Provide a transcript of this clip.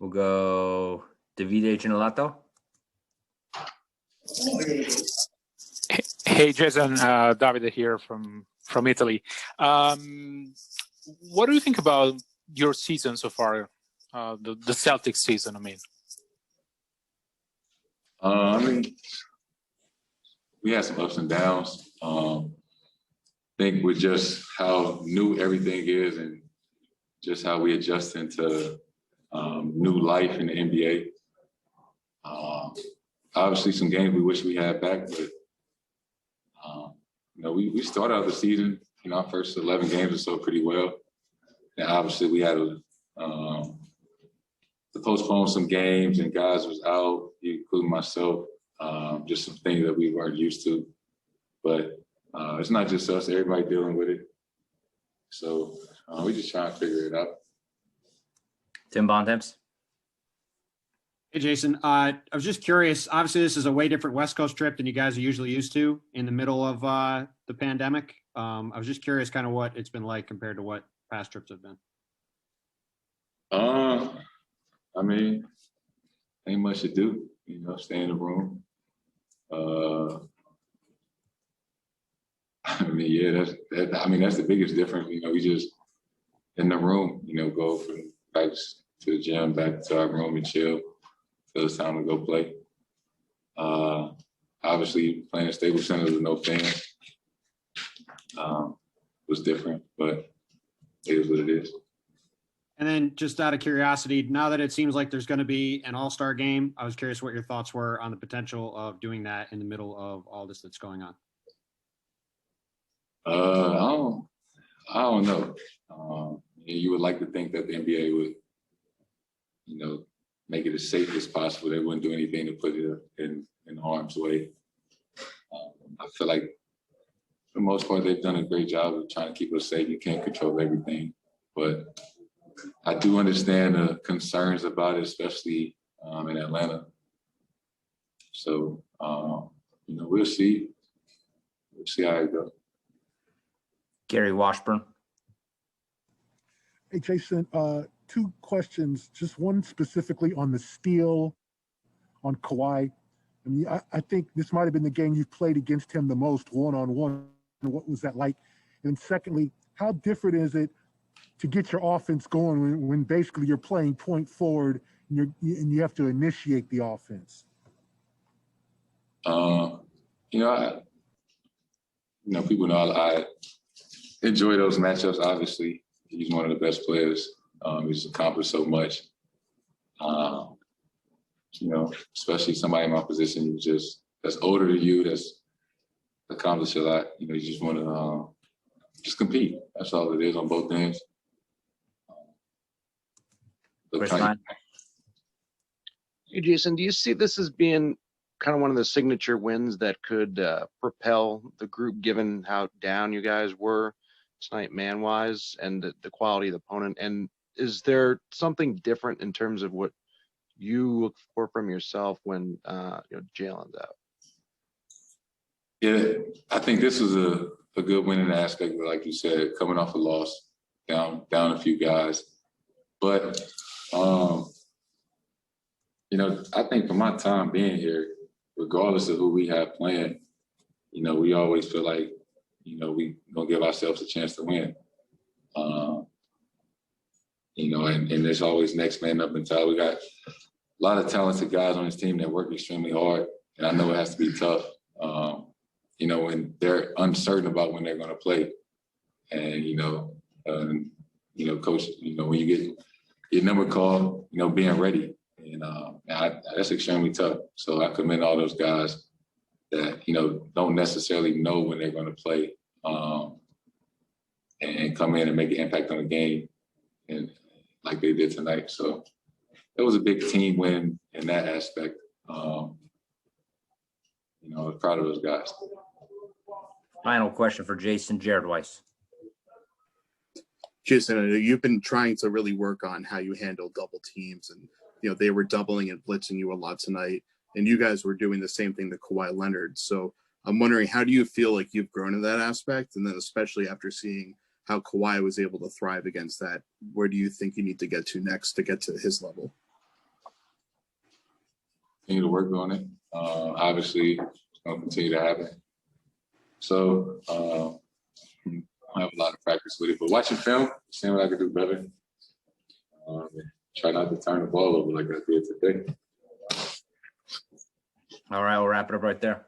We'll go Davide Gennolato. Hey, Jason, Davide here from Italy. What do you think about your season so far, the Celtics season, I mean? We had some ups and downs. I think with just how new everything is and just how we adjust into new life in the NBA. Obviously, some games we wish we had back, but we started out the season, our first 11 games or so pretty well. And obviously, we had to postpone some games, and guys was out, including myself. Just some things that we weren't used to, but it's not just us; everybody dealing with it. So we just trying to figure it out. Tim Bontemps. Hey, Jason. I was just curious. Obviously, this is a way different West Coast trip than you guys are usually used to in the middle of the pandemic. I was just curious kind of what it's been like compared to what past trips have been. Ain't much to do, stay in the room. That's the biggest difference. We just in the room, go from practice to the gym, back to our room and chill till it's time to go play. Obviously, playing at Staples Center with no fans was different, but it is what it is. And then just out of curiosity, now that it seems like there's going to be an All-Star game, I was curious what your thoughts were on the potential of doing that in the middle of all this that's going on. I don't know. You would like to think that the NBA would, make it as safe as possible. They wouldn't do anything to put it in harm's way. I feel like for the most part, they've done a great job of trying to keep us safe. You can't control everything, but I do understand the concerns about it, especially in Atlanta. So, we'll see. We'll see how it goes. Gary Washburn. Hey, Jason, two questions. Just one specifically on the steal on Kawhi. I think this might have been the game you've played against him the most one-on-one. What was that like? And secondly, how different is it to get your offense going when basically you're playing point forward and you have to initiate the offense? People know I enjoy those matchups. Obviously, he's one of the best players. He's accomplished so much. Especially somebody in my position that's older than you, that's accomplished a lot. You just want to just compete. That's all it is on both ends. Hey, Jason, do you see this as being kind of one of the signature wins that could propel the group, given how down you guys were tonight man-wise and the quality of the opponent? And is there something different in terms of what you look for from yourself when Jalen's out? Yeah, I think this was a good winning aspect, like you said, coming off a loss, down a few guys. But I think for my time being here, regardless of who we have playing, we always feel like, we gonna give ourselves a chance to win. And there's always next man up mentality. We got a lot of talented guys on this team that work extremely hard, and I know it has to be tough. When they're uncertain about when they're gonna play, and coach, when you get your number called, being ready. And that's extremely tough. So I commend all those guys that, don't necessarily know when they're going to play and come in and make an impact on the game, and like they did tonight. So it was a big team win in that aspect. I was proud of those guys. Final question for Jason, Jared Weiss. Jason, you've been trying to really work on how you handle double teams, and they were doubling and blitzing you a lot tonight, and you guys were doing the same thing to Kawhi Leonard. So I'm wondering, how do you feel like you've grown in that aspect? And then especially after seeing how Kawhi was able to thrive against that, where do you think you need to get to next to get to his level? continue to work on it. Obviously, it's going to continue to happen. So I have a lot of practice with it. But watching film, seeing what I could do better. Try not to turn the ball over like I did today. All right, we'll wrap it up right there.